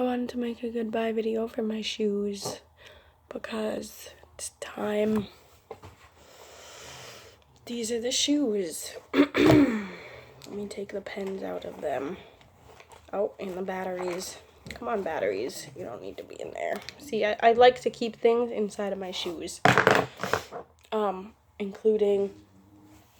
I wanted to make a goodbye video for my shoes because it's time. These are the shoes. Let me take the pens out of them. Oh, and the batteries. Come on, batteries. You don't need to be in there. See, I like to keep things inside of my shoes. Including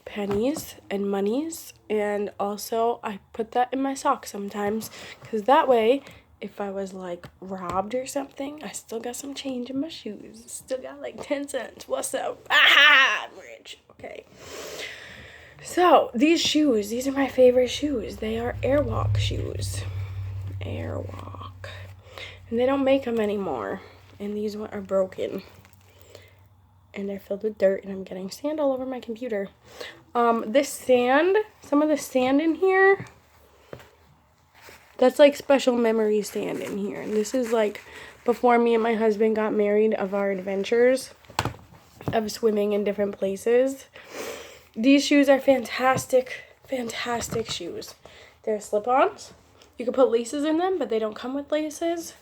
pennies and monies. And also, I put that in my socks sometimes. Because that way, if I was, like, robbed or something, I still got some change in my shoes. Still got, like, 10 cents. What's up? Ah, I'm rich. Okay. So, these shoes, these are my favorite shoes. They are Airwalk shoes. Airwalk. And they don't make them anymore. And these are broken. And they're filled with dirt, and I'm getting sand all over my computer. This sand, some of the sand in here, that's like special memory sand in here. And this is like before me and my husband got married, of our adventures of swimming in different places. These shoes are fantastic, fantastic shoes. They're slip-ons. You can put laces in them, but they don't come with laces.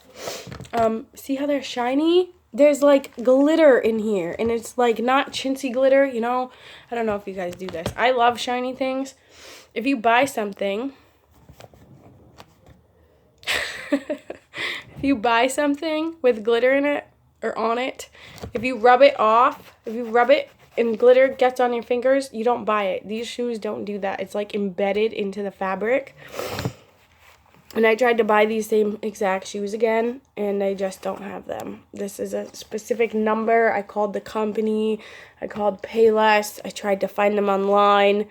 See how they're shiny? There's like glitter in here, and it's like not chintzy glitter, you know? I don't know if you guys do this. I love shiny things. If you buy something, if you buy something with glitter in it or on it, if you rub it off, if you rub it and glitter gets on your fingers, you don't buy it. These shoes don't do that. It's like embedded into the fabric. And I tried to buy these same exact shoes again, and I just don't have them. This is a specific number. I called the company. I called Payless. I tried to find them online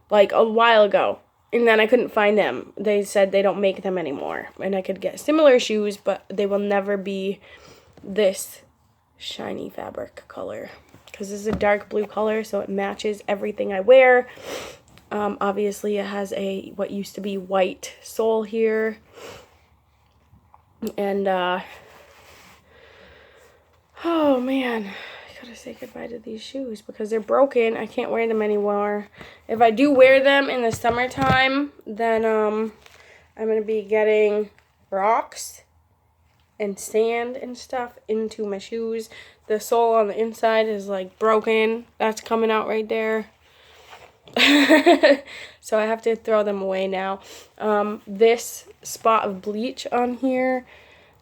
like a while ago, and then I couldn't find them. They said they don't make them anymore, and I could get similar shoes, but they will never be this shiny fabric color because this is a dark blue color, so it matches everything I wear. Obviously it has a, what used to be white sole here. And, oh man, I gotta say goodbye to these shoes because they're broken. I can't wear them anymore. If I do wear them in the summertime, then, I'm gonna be getting rocks and sand and stuff into my shoes. The sole on the inside is like broken. That's coming out right there. So I have to throw them away now. This spot of bleach on here,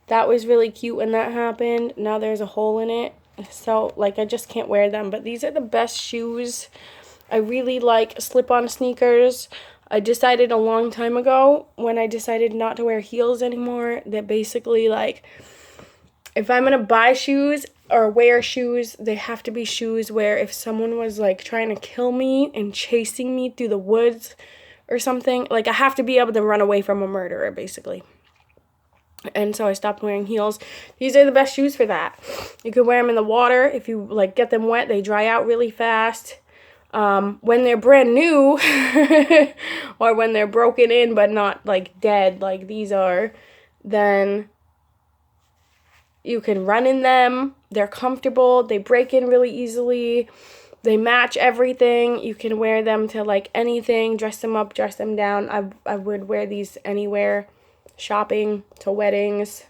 that was really cute when that happened. Now there's a hole in it, so like I just can't wear them. But these are the best shoes. I really like slip-on sneakers. I decided a long time ago when I decided not to wear heels anymore that basically like if I'm gonna buy shoes or wear shoes, they have to be shoes where if someone was like trying to kill me and chasing me through the woods or something, like I have to be able to run away from a murderer basically. And so I stopped wearing heels. These are the best shoes for that. You can wear them in the water. If you like get them wet, they dry out really fast. When they're brand new or when they're broken in but not like dead like these are, then you can run in them. They're comfortable. They break in really easily. They match everything. You can wear them to like anything. Dress them up, dress them down. I would wear these anywhere. Shopping, to weddings,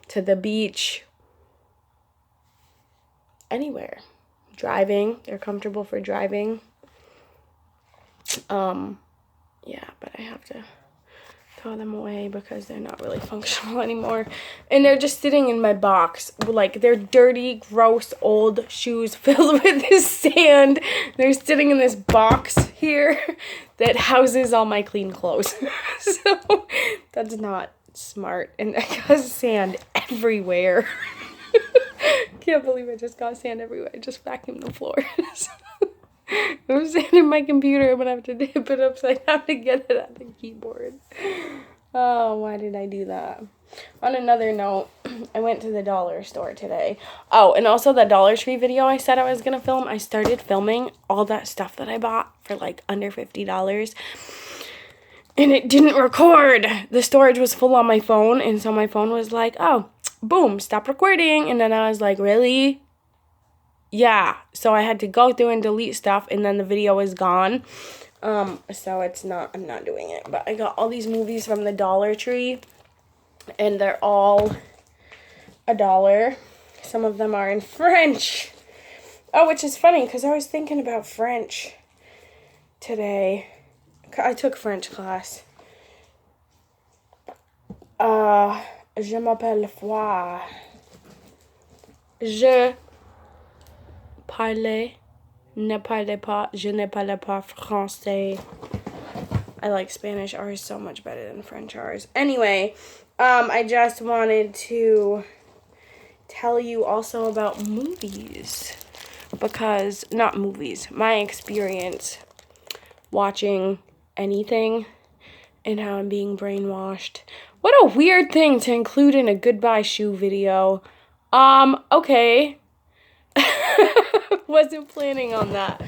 to the beach. Anywhere. Driving. They're comfortable for driving. Yeah, but I have to throw them away because they're not really functional anymore. And they're just sitting in my box. Like, they're dirty, gross, old shoes filled with this sand. They're sitting in this box here that houses all my clean clothes. So, that's not smart. And I got sand everywhere. Can't believe I just got sand everywhere. I just vacuumed the floor. I'm sand in my computer. I'm going to have to dip it upside down to get it out of the keyboard. Oh, why did I do that? On another note, I went to the dollar store today. Oh, and also the Dollar Tree video I said I was going to film. I started filming all that stuff that I bought for like under $50. And it didn't record. The storage was full on my phone. And so my phone was like, oh, boom, stop recording. And then I was like, really? Yeah, so I had to go through and delete stuff, and then the video was gone. So I'm not doing it. But I got all these movies from the Dollar Tree. and they're all $1. Some of them are in French. Oh, which is funny because I was thinking about French today. I took French class. Je m'appelle Foi. Je je ne parle pas français. I like Spanish R's so much better than French R's. Anyway, I just wanted to tell you also about movies. Because, not movies, my experience watching anything and how I'm being brainwashed. What a weird thing to include in a goodbye shoe video. Okay. Wasn't planning on that.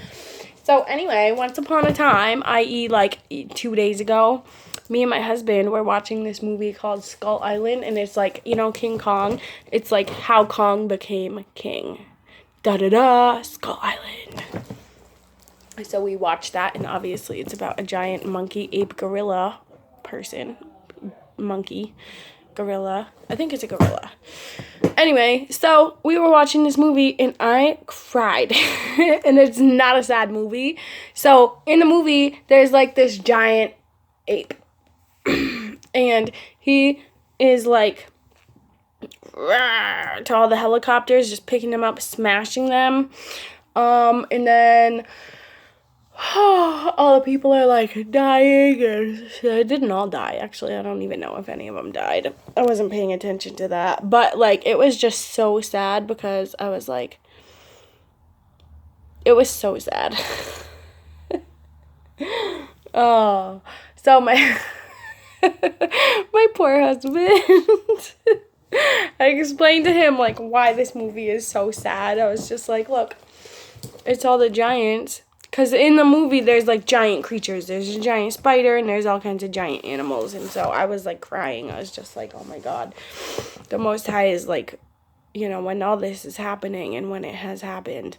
So anyway, once upon a time, i.e. like 2 days ago, me and my husband were watching this movie called Skull Island, and it's like, you know, King Kong. It's like how Kong became king. Da-da-da, Skull Island. So we watched that, and obviously it's about a giant monkey, ape, gorilla person. Monkey, gorilla. I think it's a gorilla. Anyway, so we were watching this movie, and I cried. And it's not a sad movie. So in the movie, there's like this giant ape. And he is like to all the helicopters, just picking them up, smashing them. And then all the people are like dying, and they didn't all die. Actually, I don't even know if any of them died. I wasn't paying attention to that, but like it was just so sad because I was like, it was so sad. Oh, so my my poor husband. I explained to him like why this movie is so sad. I was just like, look, it's all the giants. Because in the movie, there's, like, giant creatures. There's a giant spider, and there's all kinds of giant animals. And so I was, like, crying. I was just like, oh, my God. The Most High is, like, you know, when all this is happening and when it has happened,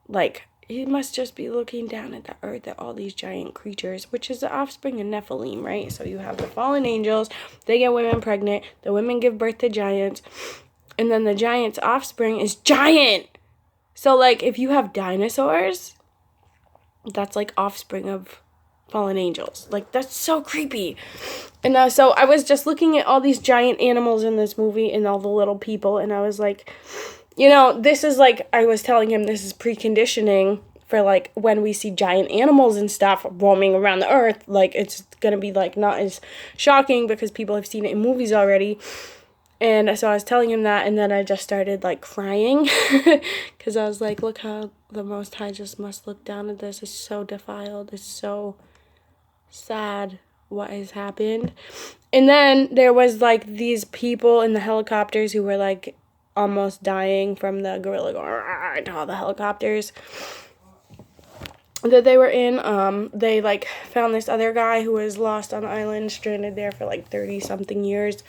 like, he must just be looking down at the earth at all these giant creatures, which is the offspring of Nephilim, right? So you have the fallen angels. They get women pregnant. The women give birth to giants. And then the giant's offspring is giant. So, like, if you have dinosaurs, that's like offspring of fallen angels. Like, that's so creepy. And so I was just looking at all these giant animals in this movie and all the little people, and I was like, you know, this is like, I was telling him this is preconditioning for like when we see giant animals and stuff roaming around the earth. Like, it's gonna be like not as shocking because people have seen it in movies already. And so I was telling him that, and then I just started, like, crying. Because I was like, look how the Most High just must look down at this. It's so defiled. It's so sad what has happened. And then there was, like, these people in the helicopters who were, like, almost dying from the gorilla going to all the helicopters that they were in. They, like, found this other guy who was lost on the island, stranded there for, like, 30-something years.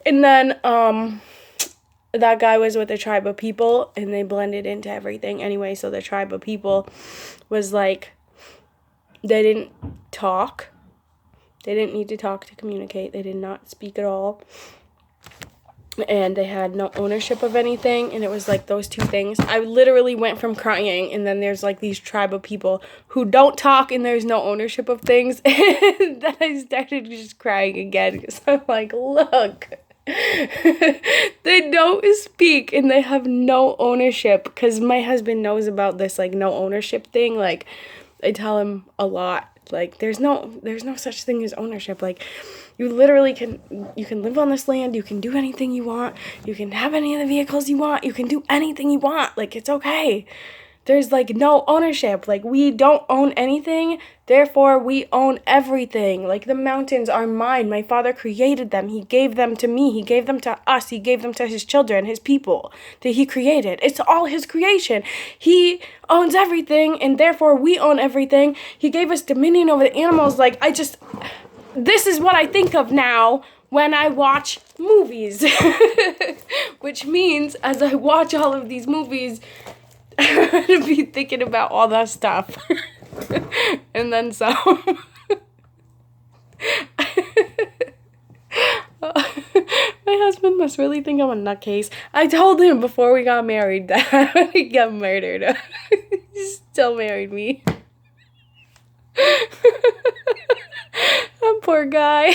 And then that guy was with a tribe of people, and they blended into everything anyway. So the tribe of people was like, they didn't talk. They didn't need to talk to communicate. They did not speak at all. And they had no ownership of anything. And it was like those two things. I literally went from crying, and then there's like these tribe of people who don't talk, and there's no ownership of things. And then I started just crying again because I'm like, look. They don't speak and they have no ownership, because my husband knows about this like no ownership thing. Like, I tell him a lot, like there's no such thing as ownership. Like, you literally can live on this land, you can do anything you want, you can have any of the vehicles you want, you can do anything you want, like it's okay. There's like no ownership. Like, we don't own anything, therefore we own everything. Like, the mountains are mine. My Father created them. He gave them to me. He gave them to us. He gave them to his children, his people that he created. It's all his creation. He owns everything, and therefore we own everything. He gave us dominion over the animals. Like, this is what I think of now when I watch movies. Which means, as I watch all of these movies, I'm going to be thinking about all that stuff. And then some. must really think I'm a nutcase. I told him before we got married that he got murdered. He still married me. That poor guy.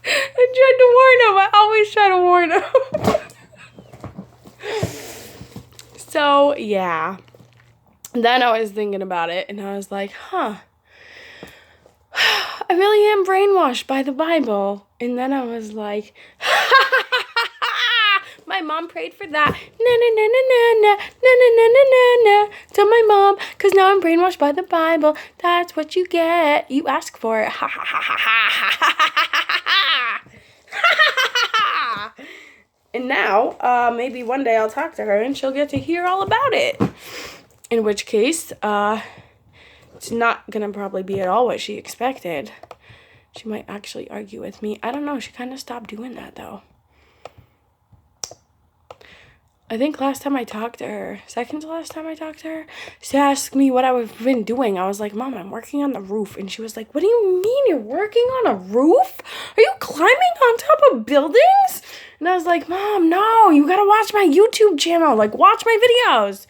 I tried to warn him. I always try to warn him. So, yeah. Then I was thinking about it, and I was like, huh. I really am brainwashed by the Bible. And then I was like, my mom prayed for that. Na to my mom, because now I'm brainwashed by the Bible. That's what you get. You ask for it. Ha ha ha ha ha ha ha. And now, maybe one day I'll talk to her and she'll get to hear all about it. In which case, it's not gonna probably be at all what she expected. She might actually argue with me. I don't know. She kind of stopped doing that, though. I think last time I talked to her, second to last time I talked to her, she asked me what I've been doing. I was like, Mom, I'm working on the roof. And she was like, what do you mean you're working on a roof? Are you climbing on top of buildings? And I was like, Mom, no, you gotta watch my YouTube channel. Like, watch my videos.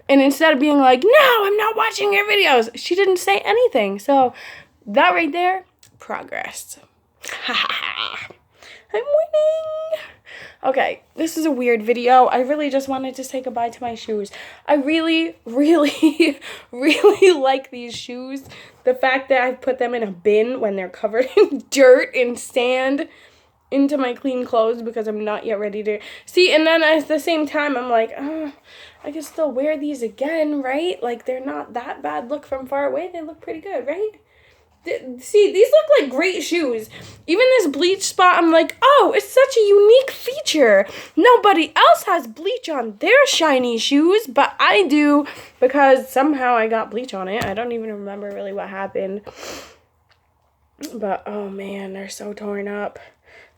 And instead of being like, no, I'm not watching your videos, she didn't say anything. So that right there, progress. I'm winning. Okay, this is a weird video. I really just wanted to say goodbye to my shoes. I really, really, really like these shoes. The fact that I put them in a bin when they're covered in dirt and sand into my clean clothes because I'm not yet ready to see. And then at the same time, I'm like, I can still wear these again, right? Like, they're not that bad. Look from far away, they look pretty good, right? See, these look like great shoes. Even this bleach spot, I'm like, oh, it's such a unique feature. Nobody else has bleach on their shiny shoes, but I do because somehow I got bleach on it. I don't even remember really what happened. But, oh man, they're so torn up.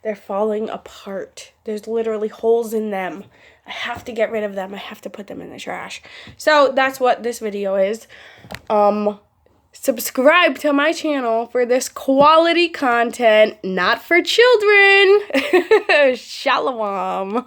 They're falling apart. There's literally holes in them. I have to get rid of them. I have to put them in the trash. So that's what this video is. Subscribe to my channel for this quality content, not for children. Shalom.